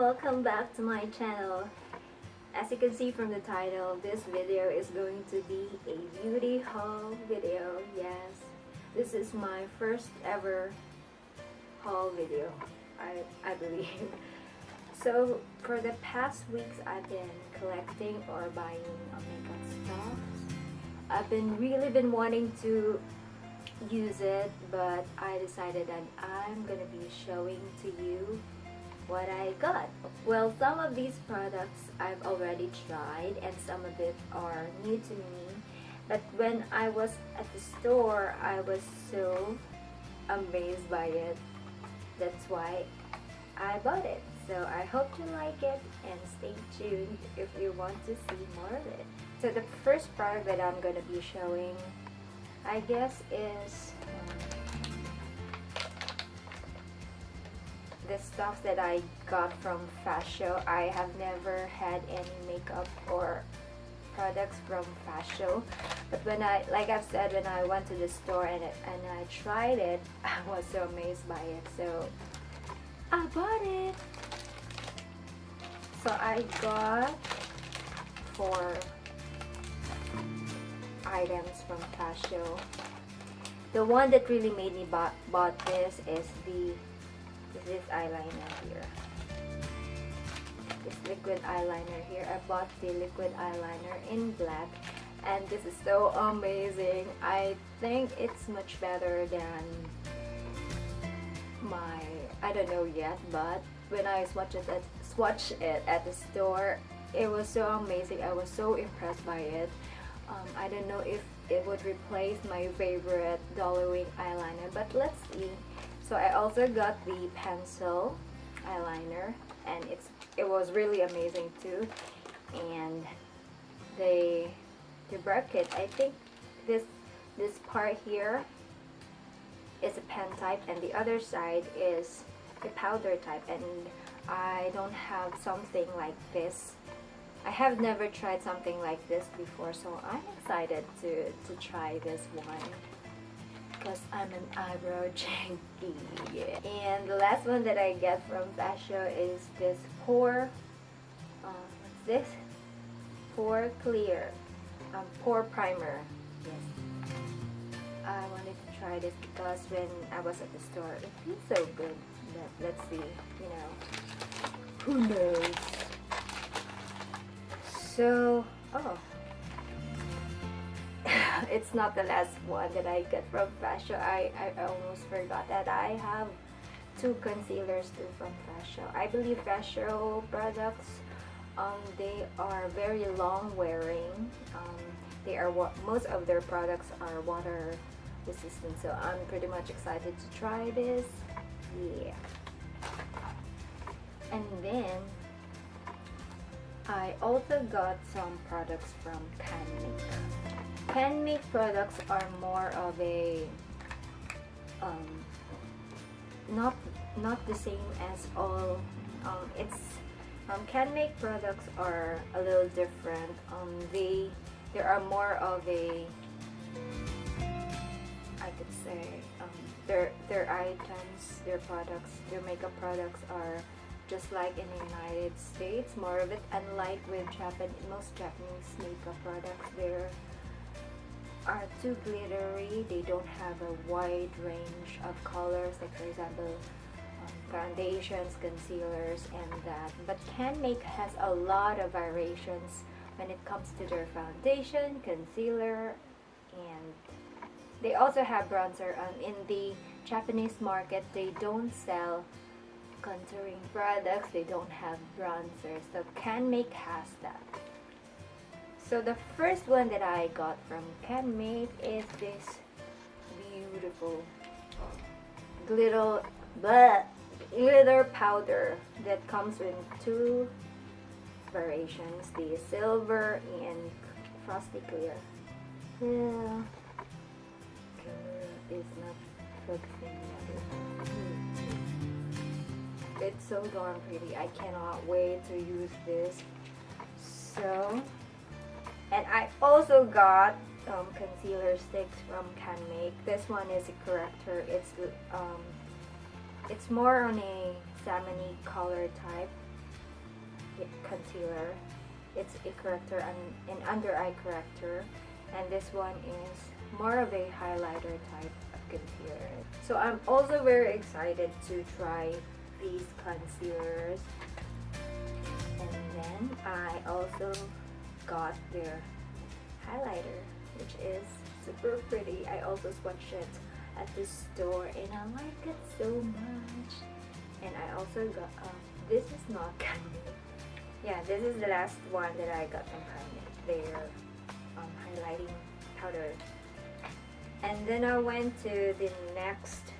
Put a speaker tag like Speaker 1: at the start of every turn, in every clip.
Speaker 1: welcome back to my channel. As you can see from the title, this video is going to be a beauty haul video. Yes, this is my first ever haul video, I believe. So for the past weeks, I've been collecting or buying makeup stuff. I've really been wanting to use it, but I decided that I'm gonna be showing to you what I got. Well, some of these products I've already tried and some of it are new to me, but when I was at the store, I was so amazed by it. That's why I bought it. So I hope you like it and stay tuned if you want to see more of it. So the first product that I'm going to be showing, I guess, is the stuff that I got from Fashion. I have never had any makeup or products from Fashion, but when like I've said, when I went to the store and I tried it, I was so amazed by it, so I bought it. So I got 4 items from Fashion. The one that really made me bought this is this eyeliner here. This liquid eyeliner here. I bought the liquid eyeliner in black, and this is so amazing. I think it's much better than my, I don't know yet, but when I swatched it at the store, it was so amazing. I was so impressed by it. I don't know if it would replace my favorite Dollar Wing eyeliner, but let's see. So I also got the pencil eyeliner, and it was really amazing too. And the bracket, I think this part here is a pen type and the other side is a powder type, and I don't have something like this. I have never tried something like this before, so I'm excited to try this one because I'm an eyebrow junkie. And the last one that I get from Fashion is this pore clear pore primer. Yes, I wanted to try this because when I was at the store, it feels so good. But let's see, who knows. So, it's not the last one that I get from Fashion. I almost forgot that I have 2 concealers too from Fashion. I believe Fashion products, they are very long wearing. Most of their products are water resistant, so I'm pretty much excited to try this. Yeah. And then I also got some products from M.A.C. M.A.C products are more of a not the same as all. M.A.C products are a little different. They are more of a, I could say, their items, their products, their makeup products are just like in the United States, more of it. Unlike with most Japanese makeup products, they are too glittery. They don't have a wide range of colors, like for example foundations, concealers, and that. But M.A.C has a lot of variations when it comes to their foundation, concealer, and they also have bronzer. In the Japanese market, they don't sell contouring products, they don't have bronzers, so M.A.C has that. So the first one that I got from M.A.C is this beautiful glitter powder that comes in 2 variations, the silver and frosty clear. Yeah, is not focusing on it. It's so darn pretty. I cannot wait to use this. So, and I also got concealer sticks from M.A.C. This one is a corrector. It's more on a salmon-y color type, concealer. It's a corrector and an under eye corrector, and this one is more of a highlighter type of concealer. So I'm also very excited to try these concealers. And then I also got their highlighter, which is super pretty. I also swatched it at the store and I like it so much. And I also got this is not candy. Yeah, this is the last one that I got from Candy. Their highlighting powder. And then I went to the next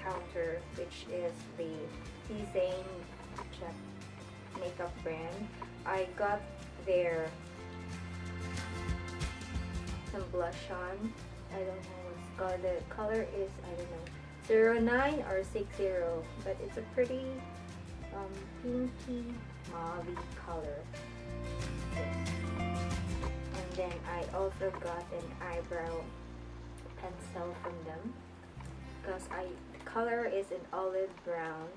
Speaker 1: counter, which is the same makeup brand. I got their some blush on. I don't know what's called. The color is, I don't know, 09 or 60, but it's a pretty pinky mauve color. And then I also got an eyebrow pencil from them because the color is an olive brown.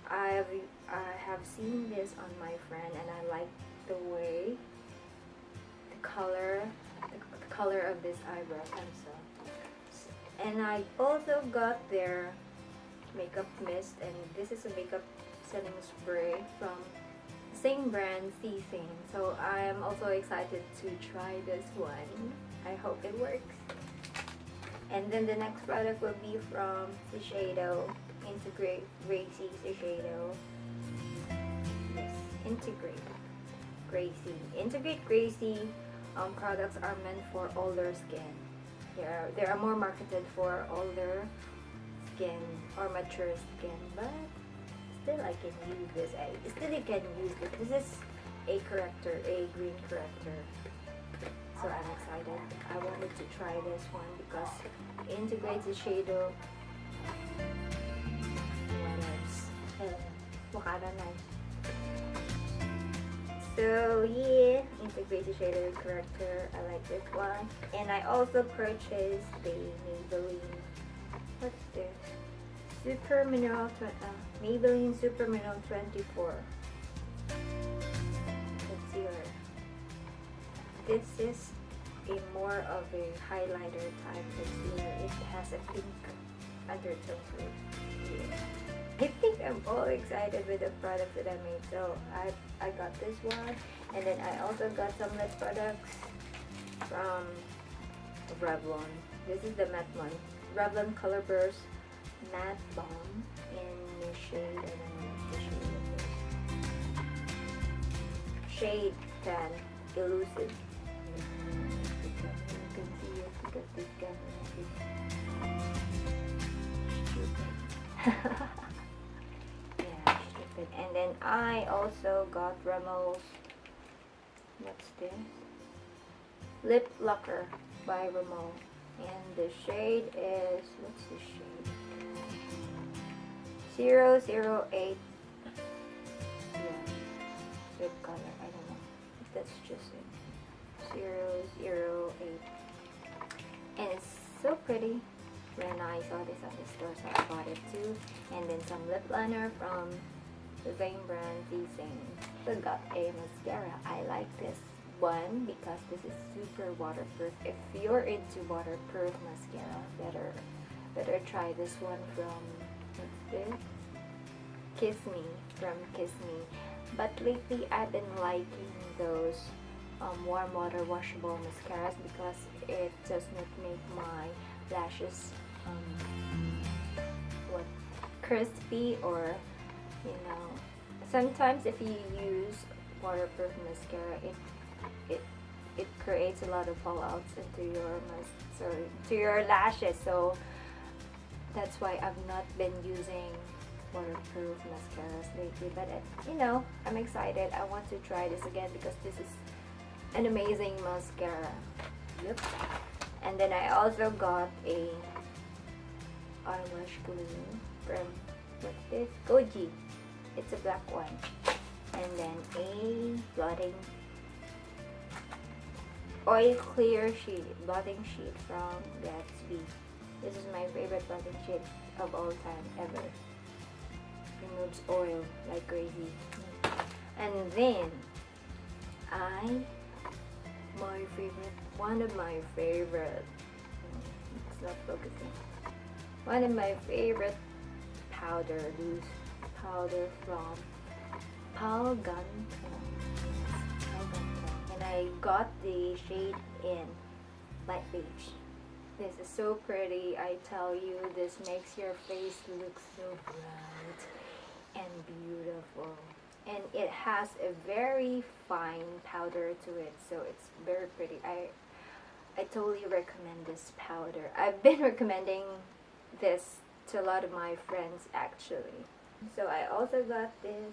Speaker 1: I have seen this on my friend and I like the way the color of this eyebrow pencil. And I also got their makeup mist, and this is a makeup setting spray from the same brand, C. So I am also excited to try this one. I hope it works. And then the next product will be from Shiseido, Integrate Gracie Shiseido. Yes, Integrate Gracie products are meant for older skin. They are more marketed for older skin or mature skin, but still I can use this. You can use this. This is a corrector, a green corrector. So I'm excited. I wanted to try this one because it integrates the shade of what else? Mukha na. So yeah, integrates the shade of corrector. I like this one. And I also purchased the Maybelline. What's this? Maybelline Super Mineral 24 concealer. This is a more of a highlighter type concealer. It has a pink undertone to it. Yeah. I think I'm all excited with the products that I made. So I got this one, and then I also got some lip products from Revlon. This is the matte one. Revlon Color Burst Matte Balm in the shade, I don't know the shade of this. Shade 10 Elusive. You can see it because this camera is stupid. Yeah, stupid. And then I also got Remmel's, what's this? Lip Locker by Rimmel. And the shade is, what's the shade? 008. Yeah, lip color. I don't know. That's just it. 008. And it's so pretty. When I saw this at the store, so I bought it too. And then some lip liner from the same brand, T-Same. So got a mascara. I like this one because this is super waterproof. If you're into waterproof mascara, better try this one from, what's this? Kiss Me, from Kiss Me. But lately I've been liking those warm water washable mascaras because it does not make my lashes crispy, or sometimes if you use waterproof mascara, it creates a lot of fallouts into your lashes. So that's why I've not been using waterproof mascaras lately. But I'm excited. I want to try this again because this is an amazing mascara. Yep. And then I also got a eyelash glue from, what's this? Goji. It's a black one. And then a blotting oil clear blotting sheet from Gatsby. This is my favorite blotting sheet of all time ever. Removes oil like crazy. And then one of my favorite, it's not focusing, one of my favorite powder, loose powder from Palgantong. And I got the shade in light beige. This is so pretty. I tell you, this makes your face look so bright and beautiful. And it has a very fine powder to it, so it's very pretty. I totally recommend this powder. I've been recommending this to a lot of my friends actually. So I also got this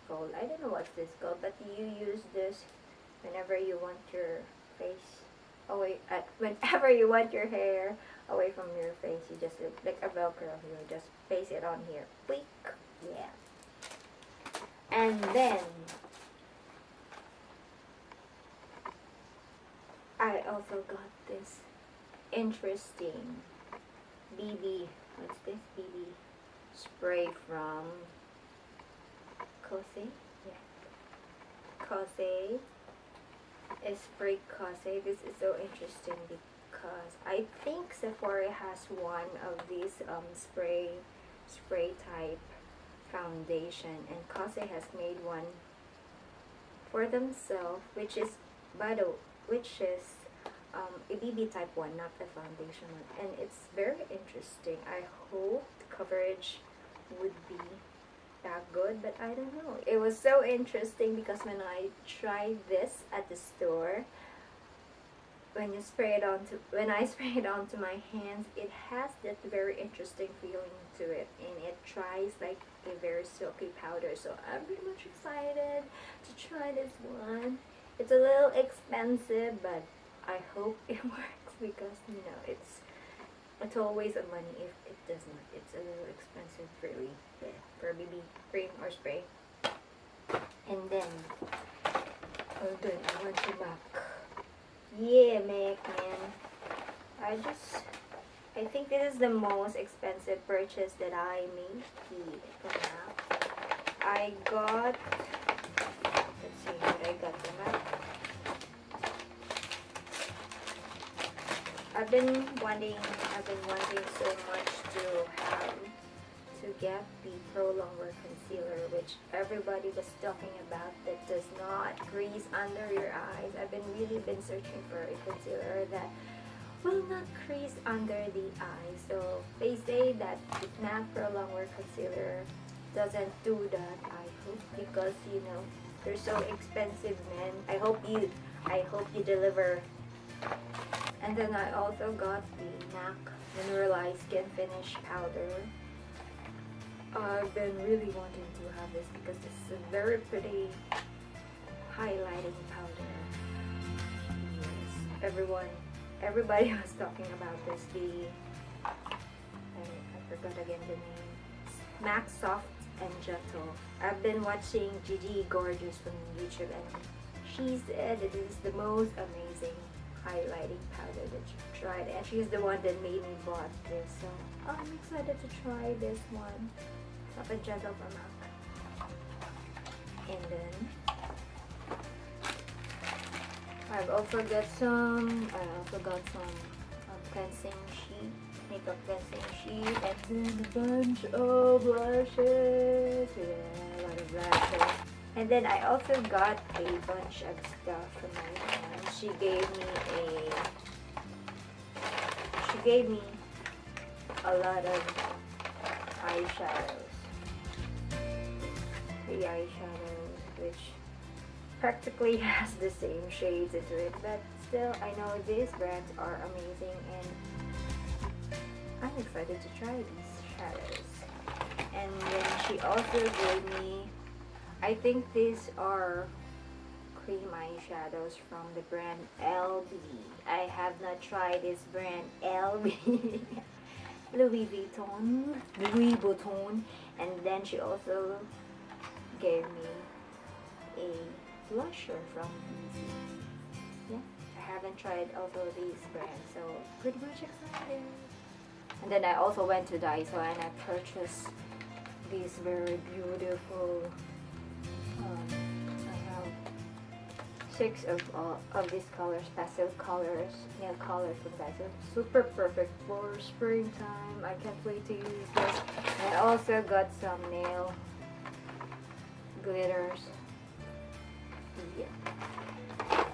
Speaker 1: called, I don't know what's this called, but you use this whenever you want your face away, whenever you want your hair away from your face. You just like a velcro, you just place it on here, quick. Yeah. And then I also got this interesting BB, what's this, BB spray from M.A.C. Yeah, M.A.C. Spray M.A.C. This is so interesting because I think Sephora has one of these spray type foundation, and M.A.C. has made one for themselves, which is a BB type one, not the foundation one, and it's very interesting. I hope the coverage would be that good, but I don't know. It was so interesting because when I tried this at the store, when I spray it onto my hands, it has that very interesting feeling to it, and it tries like a very silky powder. So I'm pretty much excited to try this one. It's a little expensive, but I hope it works because, you know, it's always a money if it does not. It's a little expensive for BB cream or spray. And then, oh good, I went to M.A.C. Yeah, M.A.C, man. I think this is the most expensive purchase that I made from M.A.C. I got, let's see what I got from M.A.C. I've been wanting so much to get the Pro Longwear Concealer, which everybody was talking about, that does not crease under your eyes. I've really been searching for a concealer that will not crease under the eyes. So they say that the M.A.C Pro Longwear Concealer doesn't do that, I hope, because, you know, they're so expensive, man. I hope you deliver. And then I also got the M.A.C Mineralized Skin Finish Powder. I've been really wanting to have this because this is a very pretty highlighting powder. Yes, everybody was talking about this. I forgot again the name. M.A.C Soft and Gentle. I've been watching Gigi Gorgeous from YouTube, and she said it is the most amazing highlighting powder that you've tried, and she's the one that made me bought this, so I'm excited to try this one. Soft and Gentle from M.A.C. And then I've also got some cleansing sheet, makeup cleansing sheet, and then a bunch of blushes. Yeah, a lot of blushes. And then I also got a bunch of stuff from my friend. She gave me a lot of eyeshadows. 3 eyeshadows, which practically has the same shades into it, but still, I know these brands are amazing, and I'm excited to try these shadows. And then she also gave me, I think these are cream eyeshadows from the brand LB. I have not tried this brand LB. Louis Vuitton. And then she also gave me a blusher from BeYouTy. Yeah, I haven't tried also these brands, so pretty much excited. And then I also went to Daiso and I purchased these very beautiful I have 6 of these colors, pastel colors, nail colors from guys. So super perfect for springtime. I can't wait to use this. I also got some nail glitters. Yeah.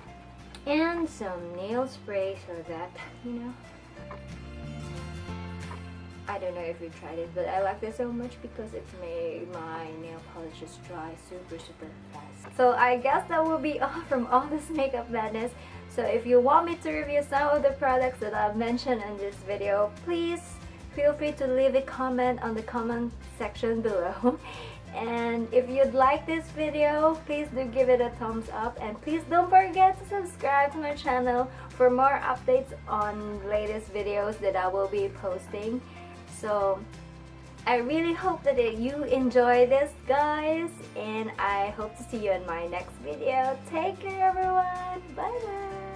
Speaker 1: And some nail spray so that, you know, I don't know if you tried it, but I like this so much because it's made my nail polish just dry super fast. So I guess that will be all from all this makeup madness. So if you want me to review some of the products that I've mentioned in this video, please feel free to leave a comment on the comment section below. And if you'd like this video, please do give it a thumbs up, and please don't forget to subscribe to my channel for more updates on latest videos that I will be posting. So I really hope that you enjoy this, guys, and I hope to see you in my next video. Take care, everyone. Bye bye.